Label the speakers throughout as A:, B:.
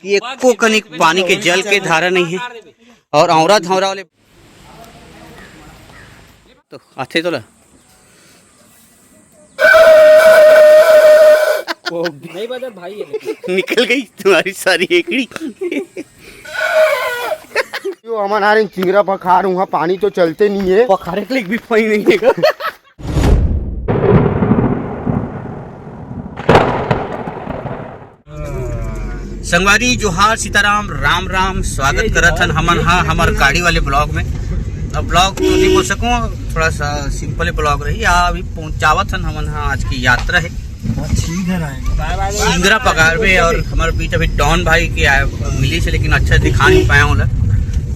A: कि एको कनिक पानी के जल के धारा नहीं है और औरा धौरा वाले तो आते तो
B: नहीं बदल भाई
A: निकल गई तुम्हारी सारी एकड़ी।
C: जो हमारे चिंगरा पखार वहाँ पानी तो चलते नहीं है,
A: पखारे के लिए भी पानी नहीं है। संगवारी जोहार सीताराम राम राम स्वागत करत हन हमन हमार गाड़ी वाले ब्लॉग में। अब ब्लॉग तो नहीं बोल सकूँ, थोड़ा सा सिंपल ब्लॉग रही। अभी पहुँचावत हन हमन आज की यात्रा है चिंगरा पगार में और हमारे बीच अभी डॉन भाई की मिली से, लेकिन अच्छा दिखा नहीं पाया हूँ।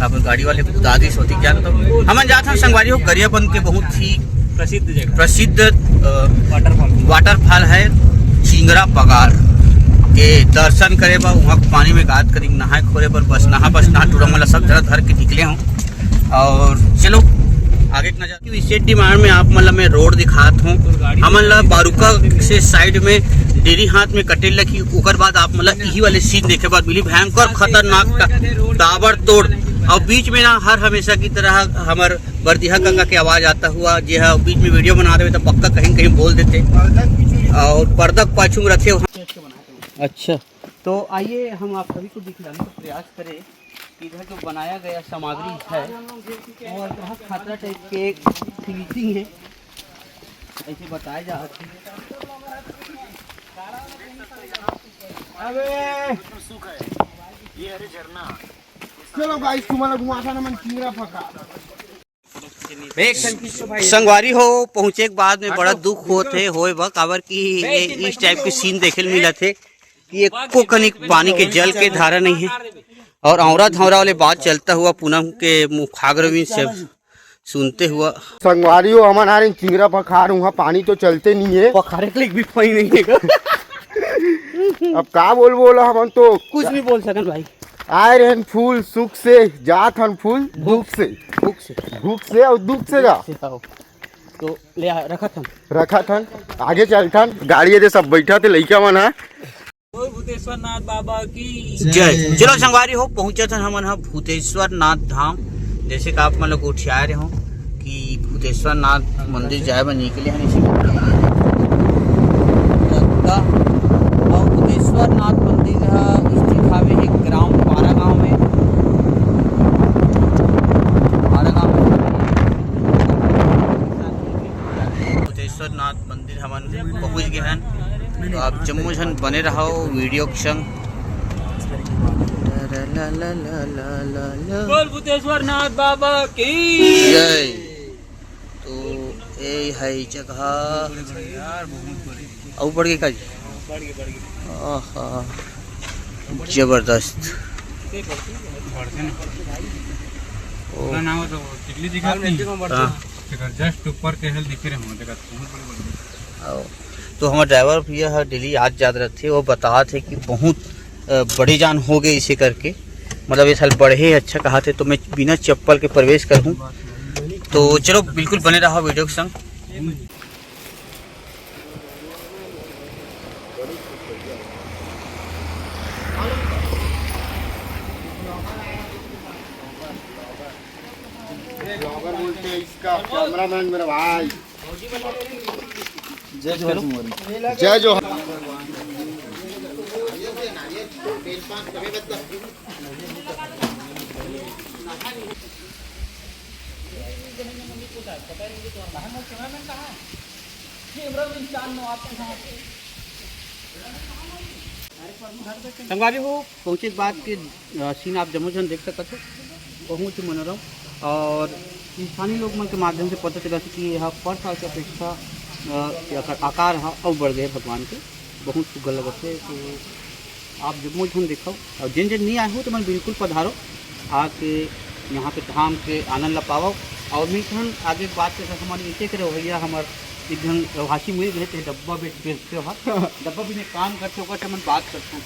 A: अब गाड़ी वाले दादी सोती क्या तो हमन जाते हैं संगवारी हो गरियाबंद के बहुत ही प्रसिद्ध वाटरफॉल है चिंगरा पगार के दर्शन करे बा। वहाँ पानी में गाद करी नहाए खोरे पर बस नहा टूरा मला सब जरा धर के निकले हूँ। और चलो आगे नजर स्टेट डिमांड में आप मतलब मैं रोड दिखात हूँ। हमन ला बारूका से साइड में डेरी हाथ में कटेल लगी, उकर बाद आप मतलब यही वाले सीन देखे बाद मिली भयंकर खतरनाक ताबड़ तोड़। और बीच में ना हर हमेशा की तरह हमार बरदिहा काका की आवाज आता हुआ जी हाँ, बीच में वीडियो बना रहे तो पक्का कहीं कहीं बोल देते और पर्दा पाछू में रखे। अच्छा तो आइए हम आप सभी को दिखलाने का प्रयास करें कि इधर जो बनाया गया सामग्री है और बहुत खतरा टाइप के एक फिनिशिंग है ऐसे बताया जा रहा
C: है। चलो गाइस तुम्हारा घुमाता ना मन चिंगरा पखार।
A: संगवारी हो पहुँचे के बाद में बड़ा दुख होते होए बा काबर की इस टाइप के सीन देखे मिला थे कि एको कनिक पानी के जल के धारा नहीं है और औरा धौरा वाले बात चलता हुआ पूनम के मुखाग्रवी से सुनते हुआ।
C: संगवारी हो हमारे चिंगरा पखार वहाँ पानी तो चलते नहीं है,
A: पखारे के लिए भी पानी नहीं है।
C: अब का बोला हम तो
A: कुछ नहीं बोल सकन भाई।
C: आए रहन फूल सुख से जात हन फूल दुख से और दुख से जा
A: तो ले
C: रखा थन आगे चलथन गाड़ी दे सब बैठा थे लइका मन है।
B: भूतेश्वर नाथ बाबा की
A: जय। चलो संगवारी हो पहुंचे थे हमन भूतेश्वर नाथ धाम। जैसे कि आप मन लोग उठियाए रहे हो कि भूतेश्वर नाथ मंदिर जाए बा निकले हैं इसी और भूतेश्वर नाथ मंदिर स्थित हावे एक ग्राम पारा गांव में भूतेश्वर नाथ मंदिर हमन पहुंच गए हैं। तो आप जम्मू झन बने रहो वीडियो के संग।
B: बोल भूतेश्वर नाथ बाबा की
A: जय। तो ये है जगह और बढ़ गई का जबरदस्त।
B: जस्ट ऊपर के हेल दिख रहे
A: तो हमारे ड्राइवर भैया डेली आज याद रहते वो बता थे कि बहुत बड़ी जान हो गई इसे करके, मतलब ये साल बढ़े ही अच्छा कहा थे तो मैं बिना चप्पल के प्रवेश करूं। तो चलो बिल्कुल बने रहा वीडियो के संग।
C: इसका कैमरामैन मेरा भाई जय जो
A: संगवारी हो पहुँचे बाद के सीन आप जम्मू जन देख सकते हो बहुत ही मनोरम। और स्थानीय लोग के माध्यम से पता चला कि यह पर साल की अपेक्षा आकार और बढ़ गए भगवान के, बहुत सुगर लगते। तो आप जम्मू झन देखो और जिन जिन नहीं आए हो तो मैं बिल्कुल पधारो आके यहाँ पे धाम के आनंद ला पाओ। और मिठन आगे बात करते हमारे नीचे के रवैया हमारे एक जन रवासी मुझे गए थे डब्बा बेचते हो डब्बा भी में काम करते होगा तो मैं बात करता हूँ।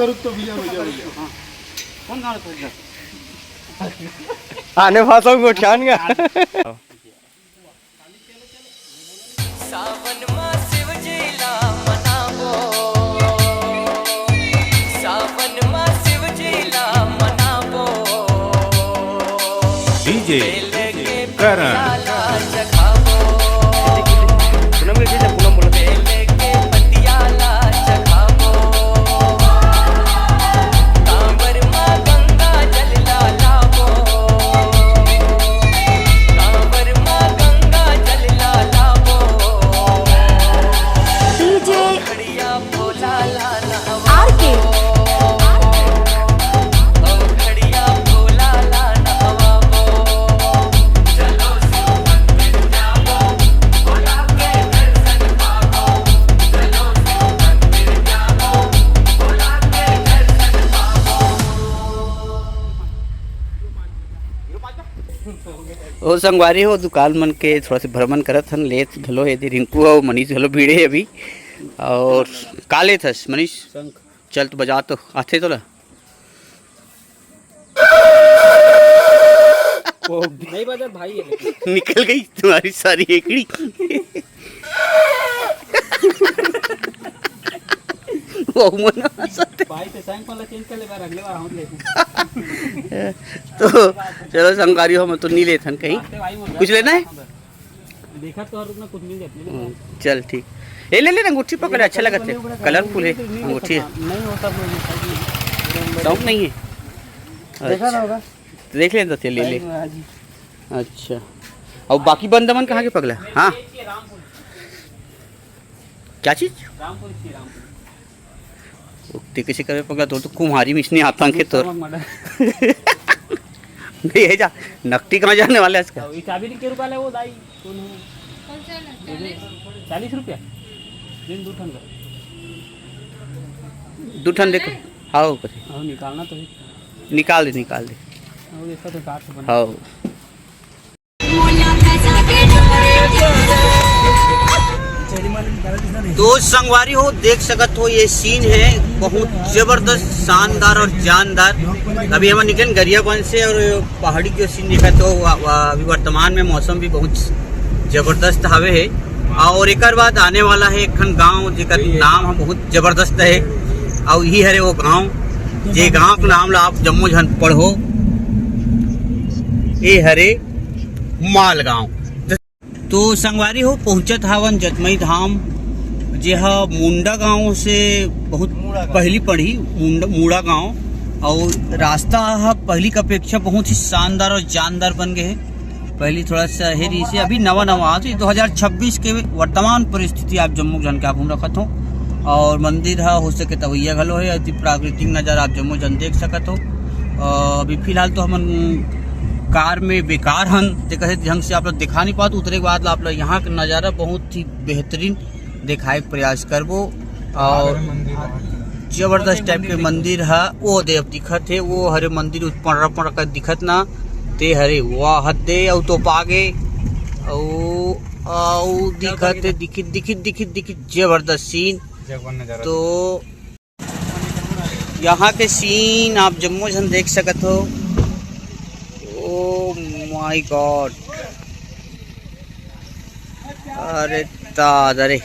C: रुक तो भैया
A: हाँ कौन गाना तो
C: आने भाषा को ठान गया।
D: सावन मा शिव जी ला मनावो सावन
E: डीजे करण
A: ओ संगवारी हो दुकान मन के थोड़ा से भ्रमण करत हन लेत घलो यदि रिंकू और मनीष घलो भीड़े अभी और का लेत हस मनीष चल तो बजा तो आथे तो ला
B: नहीं बजा भाई है
A: निकल गई तुम्हारी सारी एकड़ी वो मना
B: भाई से सैंक वाला चेंज कर ले बार अगले बार हम ले
A: तो चलो संगवारी हो मैं तो नहीं लेथन कहीं कुछ लेना है
B: देखा तो हर रुकना कुछ मिल जाती
A: चल ठीक ये ले लेना अंगूठी पकड़ अच्छा लगा थे कलरफुल है अंगूठी है
B: नहीं होता
A: शौक नहीं है
B: देखा ना होगा
A: देख लेना तो ले ले अच्छा और बाकी बंदमन कहाँ के पगला हाँ क्या चीज उक्ति किसी करे पगला तो कुम्हारी मिशनी आता के तो नहीं है जा नकटी कहाँ जाने वाला है इसका
B: चाबी के रुपया ले वो दाई 40 रुपया दिन 2 ठन का
A: 2 ठन देख हाँ
B: निकालना तो है
A: निकाल दे
B: और इसका तो काट से बना
A: हाँ तो संगवारी हो देख सकत हो ये सीन है बहुत जबरदस्त शानदार और जानदार अभी हम निकले गरियागंज से और पहाड़ी जो सीन देखा तो अभी वर्तमान में मौसम भी बहुत जबरदस्त हवे है और एक बाद आने वाला है एक गांव जेकर नाम हम बहुत जबरदस्त है और यही है वो गांव जे गांव के नाम ला आप जम्मू झन पढ़ो ये हरे माल गांव तो संगवारी हो पहुंचत हवन जतमई धाम जे मुंडा गांव से बहुत पहली पड़ी मुंडा गांव और रास्ता पहली की अपेक्षा बहुत ही शानदार और जानदार बन गए है पहली थोड़ा सा हेरी से अभी नवा तो 2026 के वर्तमान परिस्थिति आप जम्मू जन के आप घूम रखत हो और मंदिर हो सके तवैया घलो है अति प्राकृतिक नज़ारा आप जम्मू जन देख सकत हो अभी फिलहाल तो हम कार में बेकार हन कैसे ढंग से आप लोग दिखा नहीं पाते उतरे के बाद आप लोग यहाँ का नज़ारा बहुत ही बेहतरीन दिखाए के प्रयास करबो और जबरदस्त टाइप के मंदिर है वो देव दिखत है वो हरे मंदिर पड़ कर दिखत ना ते हरे वाह दे और तो पागे और दिखत दिखित जबरदस्त सीन तो यहाँ के सीन आप जम्मू झन देख सकत हो ओ माय गॉड अरे तादरे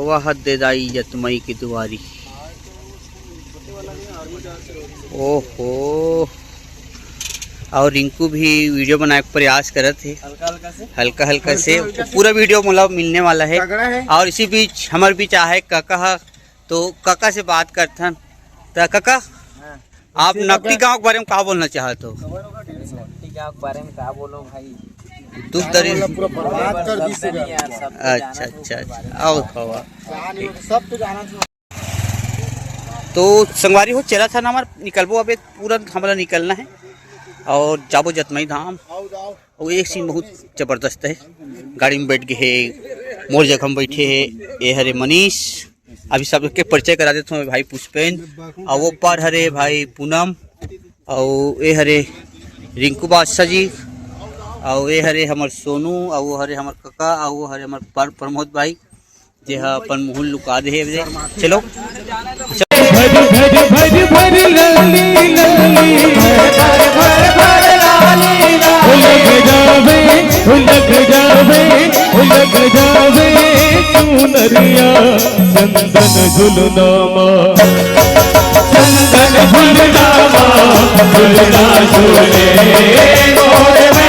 A: वह दे दाई जतमई की दुआरी ओहो और रिंकू भी वीडियो बनाने का प्रयास करत थे हल्का से पूरा वीडियो मतलब मिलने वाला है और इसी बीच हमारे बीच आहे काका तो काका से बात करते हैं तो काका आप नकटी गांव के बारे में क्या बोलना चाहते हो
B: नकटी गांव के बारे में क्या बोलो भाई
A: दुख दरी अच्छा आओ तो संगवारी हो चला था ना हमारा निकलबो अबे पूरा हमारा निकलना है और जाबो जतमई धाम और एक सीन बहुत जबरदस्त है गाड़ी में बैठ गए है मोर जगह में बैठे है ये हरे मनीष अभी सब के परिचय करा देता हूँ भाई पुष्पेन और वो पर हरे भाई पूनम और ये हरे रिंकू बादशाह जी और ये हरे हमार सोनू और वो हरे हमार काका और वो हरे हमार प्रमोद भाई जे अपन मुहल लुका दे चलो
E: चंदन झुलनामा
F: झूलता झूले गोरे